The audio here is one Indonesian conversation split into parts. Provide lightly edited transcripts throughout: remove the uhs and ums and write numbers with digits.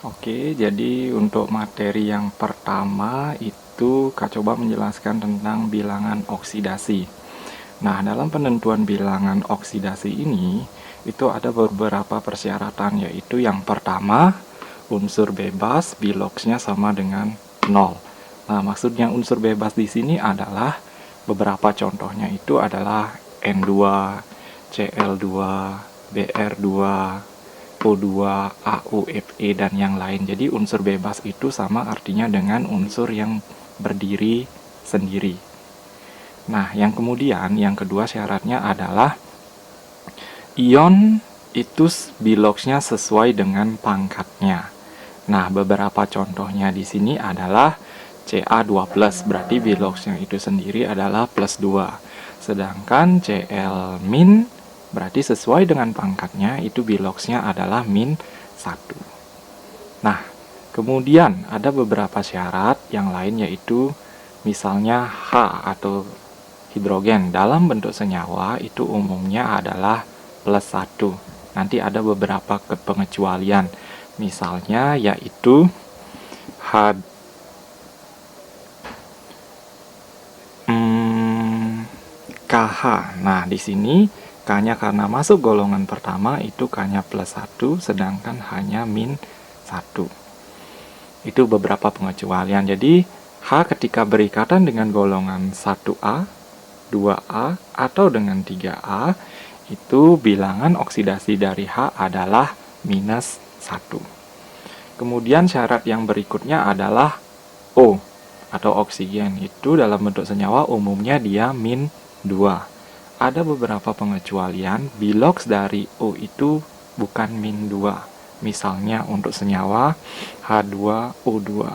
Oke, jadi untuk materi yang pertama itu Kak coba menjelaskan tentang bilangan oksidasi. Nah, dalam penentuan bilangan oksidasi ini, itu ada beberapa persyaratan, yaitu yang pertama, unsur bebas Biloxnya sama dengan 0. Nah, maksudnya unsur bebas di sini adalah beberapa contohnya itu adalah N2, Cl2, Br2, O2, AU, Fe, dan yang lain. Jadi unsur bebas itu sama artinya dengan unsur yang berdiri sendiri. Nah, yang kemudian, yang kedua syaratnya adalah ion itu Biloxnya sesuai dengan pangkatnya. Nah, beberapa contohnya di sini adalah Ca2+, berarti Biloxnya itu sendiri adalah plus 2. Sedangkan Cl- berarti sesuai dengan pangkatnya itu Biloxnya adalah min 1. Nah, kemudian ada beberapa syarat yang lain, yaitu misalnya H atau hidrogen dalam bentuk senyawa itu umumnya adalah plus 1. Nanti ada beberapa pengecualian. Misalnya yaitu H KH. Nah, di sini K-nya karena masuk golongan pertama itu K-nya plus 1, sedangkan H-nya min 1. Itu beberapa pengecualian. Jadi, H ketika berikatan dengan golongan 1A, 2A, atau dengan 3A, itu bilangan oksidasi dari H adalah minus 1. Kemudian syarat yang berikutnya adalah O atau oksigen. Itu dalam bentuk senyawa umumnya dia min 2. Ada beberapa pengecualian, Bilox dari O itu bukan min 2. Misalnya untuk senyawa H2O2.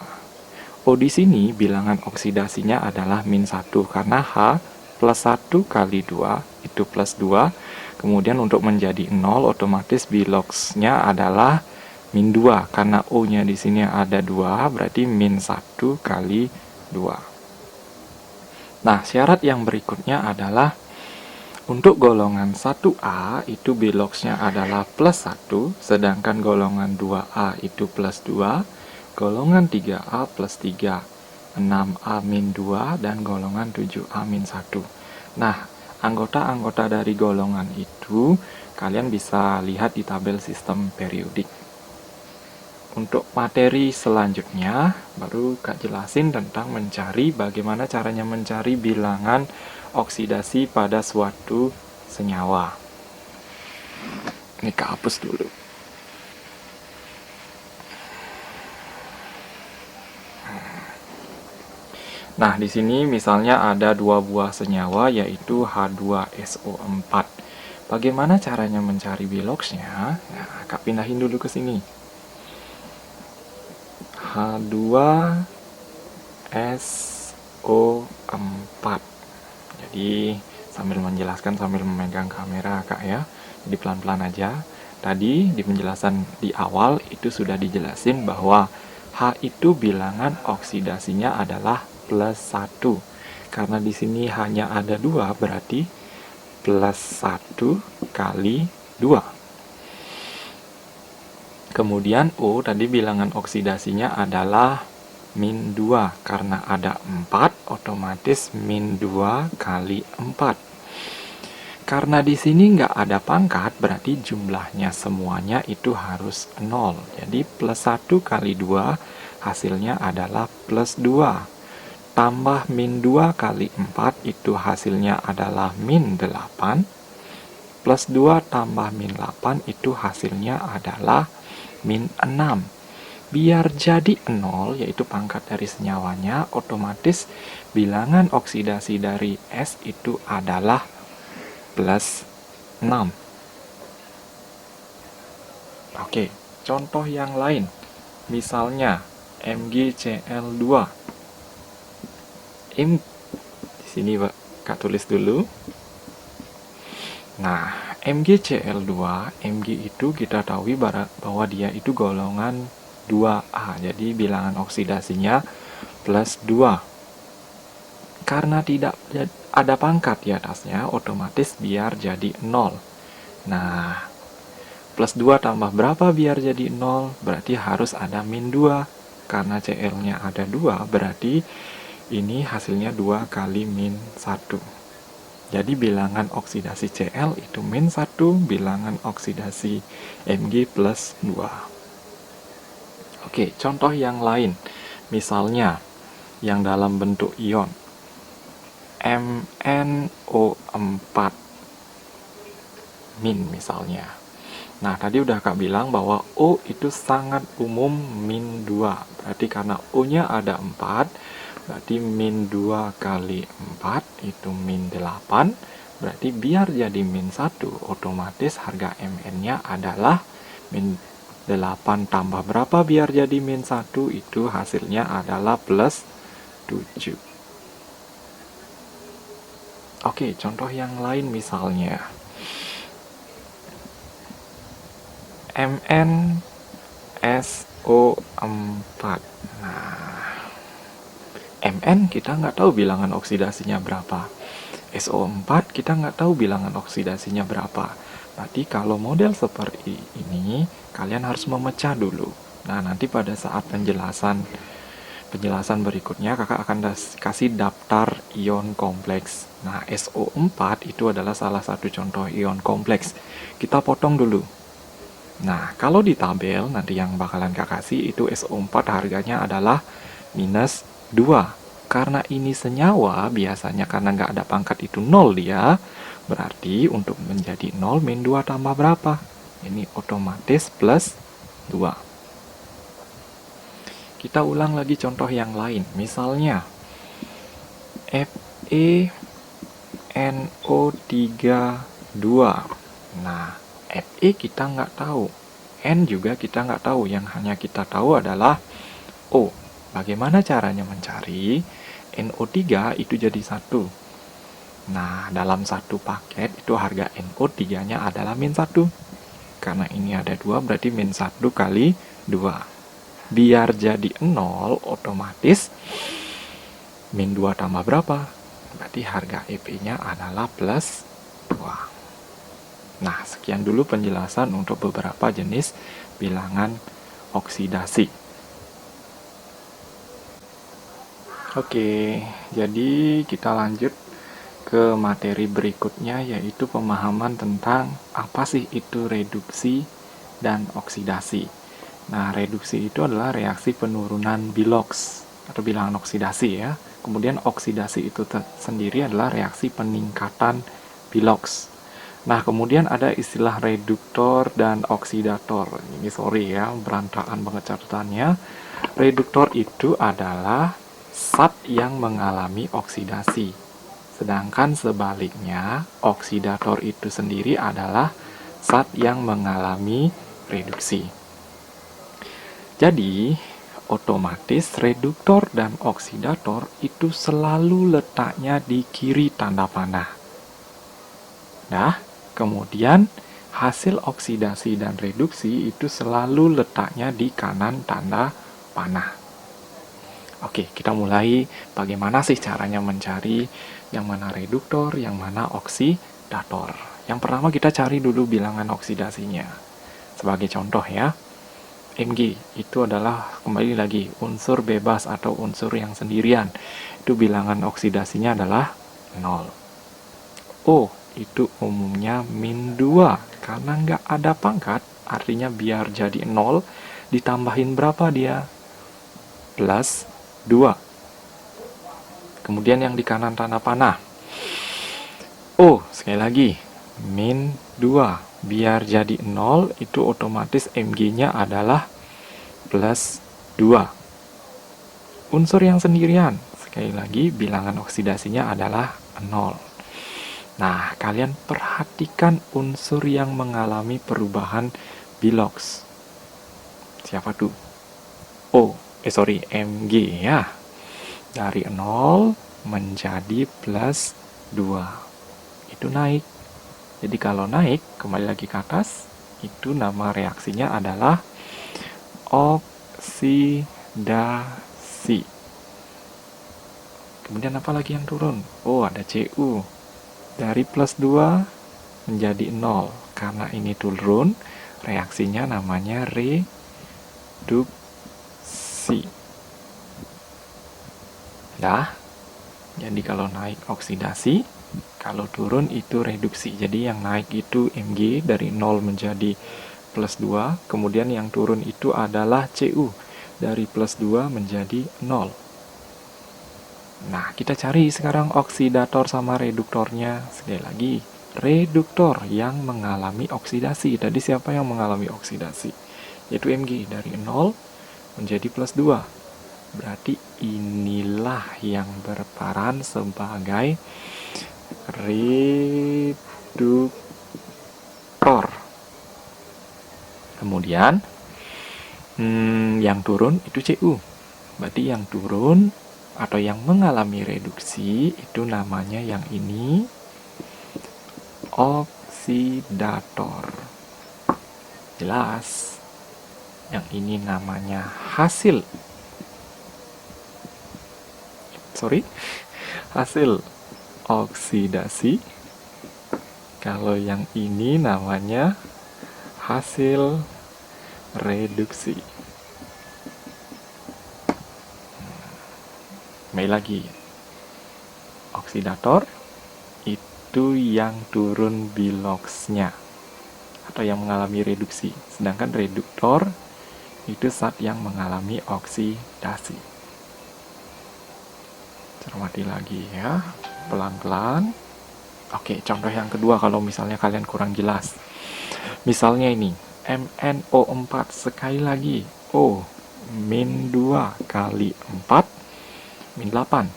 O di sini bilangan oksidasinya adalah min 1 karena H plus 1 kali 2 itu plus 2. Kemudian untuk menjadi 0 otomatis Biloxnya adalah min 2 karena O-nya di sini ada 2, berarti min 1 kali 2. Nah, syarat yang berikutnya adalah untuk golongan 1A itu Biloxnya adalah plus 1, sedangkan golongan 2A itu plus 2, golongan 3A plus 3, 6A min 2, dan golongan 7A min 1. Nah, anggota-anggota dari golongan itu kalian bisa lihat di tabel sistem periodik. Untuk materi selanjutnya, baru Kak jelasin tentang bagaimana caranya mencari bilangan oksidasi pada suatu senyawa. Ini Kak hapus dulu. Nah, di sini misalnya ada dua buah senyawa, yaitu H2SO4. Bagaimana caranya mencari Biloxnya? Nah, Kak pindahin dulu ke sini. H2SO4. Jadi sambil menjelaskan sambil memegang kamera Kak ya. Jadi pelan-pelan aja. Tadi di penjelasan di awal itu sudah dijelasin bahwa H itu bilangan oksidasinya adalah plus 1. Karena di sini hanya ada 2, berarti plus 1 kali 2. Kemudian O tadi bilangan oksidasinya adalah min 2. Karena ada 4, otomatis min 2 kali 4. Karena di sini nggak ada pangkat, berarti jumlahnya semuanya itu harus 0. Jadi plus 1 kali 2 hasilnya adalah plus 2. Tambah min 2 kali 4 itu hasilnya adalah min 8. Plus 2 tambah min 8 itu hasilnya adalah min 6. Biar jadi 0, yaitu pangkat dari senyawanya, otomatis bilangan oksidasi dari S itu adalah plus 6. Oke, contoh yang lain. Misalnya MgCl2. Di sini Kak tulis dulu. Nah, MgCl2, Mg itu kita tahu bahwa dia itu golongan 2A, jadi bilangan oksidasinya plus 2. Karena tidak ada pangkat di atasnya, otomatis biar jadi 0. Nah, plus 2 tambah berapa biar jadi 0? Berarti harus ada min 2. Karena Cl-nya ada 2, berarti ini hasilnya 2 kali min 1. Jadi bilangan oksidasi Cl itu min 1, bilangan oksidasi Mg plus 2. Oke, contoh yang lain. Misalnya, yang dalam bentuk ion. MnO4 min misalnya. Nah, tadi udah Kak bilang bahwa O itu sangat umum min 2. Berarti karena O-nya ada 4, berarti min 2 kali 4 itu min 8. Berarti biar jadi min 1, otomatis harga Mn-nya adalah min 8 tambah berapa biar jadi min 1, itu hasilnya adalah plus 7. Oke, contoh yang lain misalnya. MnSO4. Nah, Mn kita nggak tahu bilangan oksidasinya berapa. SO4 kita nggak tahu bilangan oksidasinya berapa. Berarti kalau model seperti ini, kalian harus memecah dulu. Nah, nanti pada saat penjelasan berikutnya, kakak akan kasih daftar ion kompleks. Nah, SO4 itu adalah salah satu contoh ion kompleks. Kita potong dulu. Nah, kalau di tabel nanti yang bakalan kakak kasih itu SO4 harganya adalah minus 2. Karena ini senyawa, biasanya karena nggak ada pangkat itu 0 dia, berarti untuk menjadi 0 min 2 tambah berapa? Ini otomatis plus 2. Kita ulang lagi contoh yang lain. Misalnya, FeNO32. Nah, Fe kita nggak tahu, N juga kita nggak tahu, yang hanya kita tahu adalah O. Bagaimana caranya mencari? NO3 itu jadi 1. Nah, dalam satu paket itu harga NO3-nya adalah min 1. Karena ini ada 2, berarti min 1 kali 2. Biar jadi 0, otomatis min 2 tambah berapa? Berarti harga Ep-nya adalah plus 2. Nah, sekian dulu penjelasan untuk beberapa jenis bilangan oksidasi. Oke, jadi kita lanjut ke materi berikutnya, yaitu pemahaman tentang apa sih itu reduksi dan oksidasi. Nah, reduksi itu adalah reaksi penurunan biloks atau bilangan oksidasi ya. Kemudian oksidasi itu sendiri adalah reaksi peningkatan biloks. Nah, kemudian ada istilah reduktor dan oksidator. Ini sorry ya, berantakan banget catatannya. Reduktor itu adalah zat yang mengalami oksidasi. Sedangkan sebaliknya, oksidator itu sendiri adalah zat yang mengalami reduksi. Jadi, otomatis reduktor dan oksidator itu selalu letaknya di kiri tanda panah. Nah, kemudian hasil oksidasi dan reduksi itu selalu letaknya di kanan tanda panah. Oke, kita mulai bagaimana sih caranya mencari yang mana reduktor, yang mana oksidator. Yang pertama kita cari dulu bilangan oksidasinya. Sebagai contoh ya, Mg itu adalah kembali lagi unsur bebas atau unsur yang sendirian. Itu bilangan oksidasinya adalah 0. O itu umumnya min 2. Karena nggak ada pangkat, artinya biar jadi 0, ditambahin berapa dia? Plus 2. Kemudian yang di kanan tanda panah. O, sekali lagi, min 2. Biar jadi 0, itu otomatis Mg-nya adalah plus 2. Unsur yang sendirian, sekali lagi, bilangan oksidasinya adalah 0. Nah, kalian perhatikan unsur yang mengalami perubahan biloks. Siapa tuh? Mg ya. Dari 0 menjadi plus 2. Itu naik. Jadi kalau naik, kembali lagi ke atas, itu nama reaksinya adalah oksidasi. Kemudian apa lagi yang turun? Oh, ada Cu. Dari plus 2 menjadi 0. Karena ini turun, reaksinya namanya reduksi. Ya, jadi kalau naik oksidasi, kalau turun itu reduksi. Jadi yang naik itu Mg dari 0 menjadi plus 2, kemudian yang turun itu adalah Cu dari plus 2 menjadi 0. Nah, kita cari sekarang oksidator sama reduktornya. Sekali lagi, reduktor yang mengalami oksidasi. Tadi siapa yang mengalami oksidasi? Yaitu Mg dari 0 menjadi plus 2. Berarti inilah yang berperan sebagai reduktor. Kemudian yang turun itu Cu. Berarti yang turun atau yang mengalami reduksi itu namanya yang ini oksidator. Jelas? Yang ini namanya hasil oksidasi. Kalau yang ini namanya hasil reduksi. Kembali lagi, oksidator itu yang turun biloxnya atau yang mengalami reduksi, sedangkan reduktor itu zat yang mengalami oksidasi. Cermati lagi ya, pelan-pelan. Oke, contoh yang kedua kalau misalnya kalian kurang jelas. Misalnya ini, MnO4 sekali lagi. O, min 2 kali 4, min 8.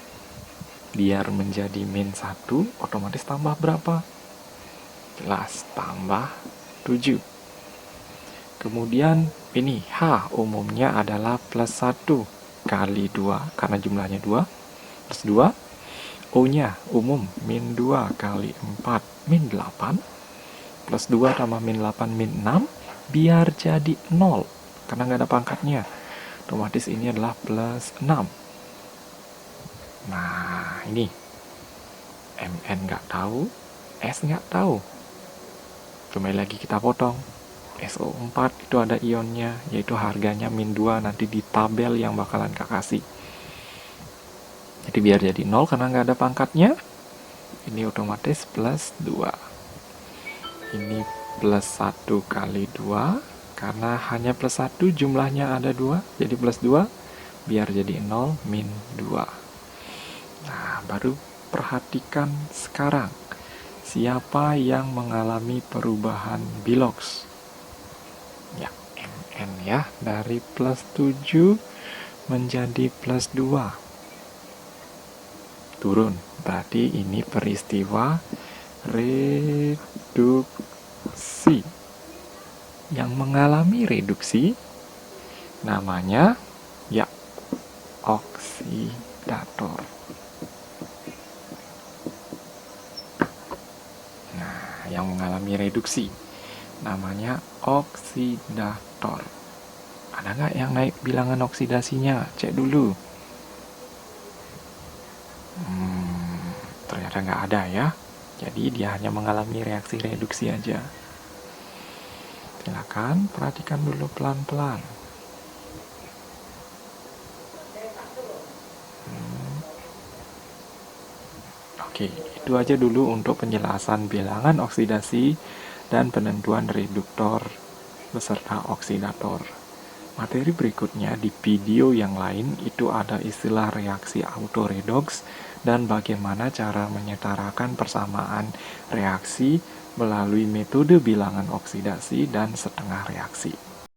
Biar menjadi min 1, otomatis tambah berapa? Jelas, tambah 7. Kemudian ini, H umumnya adalah plus 1 kali 2, karena jumlahnya 2. Plus 2, O-nya umum, min 2 kali 4, min 8, plus 2 tambah min 8, min 6, biar jadi 0, karena nggak ada pangkatnya. Otomatis ini adalah plus 6. Nah, ini Mn nggak tahu, S nggak tahu. Kembali lagi kita potong. SO4 itu ada ionnya, yaitu harganya min 2, nanti di tabel yang bakalan Kak kasih. Jadi biar jadi 0 karena nggak ada pangkatnya, ini otomatis plus 2. Ini plus 1 kali 2, karena hanya plus 1 jumlahnya ada 2, jadi plus 2, biar jadi 0, min 2. Nah, baru perhatikan sekarang, siapa yang mengalami perubahan bilox? Ya, Mn ya, dari plus 7 menjadi plus 2. Turun, berarti ini peristiwa reduksi. Yang mengalami reduksi namanya ya oksidator. Nah, yang mengalami reduksi namanya oksidator. Ada nggak yang naik bilangan oksidasinya? Cek dulu. Ternyata nggak ada ya. Jadi dia hanya mengalami reaksi reduksi aja. Silakan perhatikan dulu pelan-pelan. Oke, itu aja dulu untuk penjelasan bilangan oksidasi dan penentuan reduktor beserta oksidator. Materi berikutnya di video yang lain itu ada istilah reaksi autoredox dan bagaimana cara menyetarakan persamaan reaksi melalui metode bilangan oksidasi dan setengah reaksi.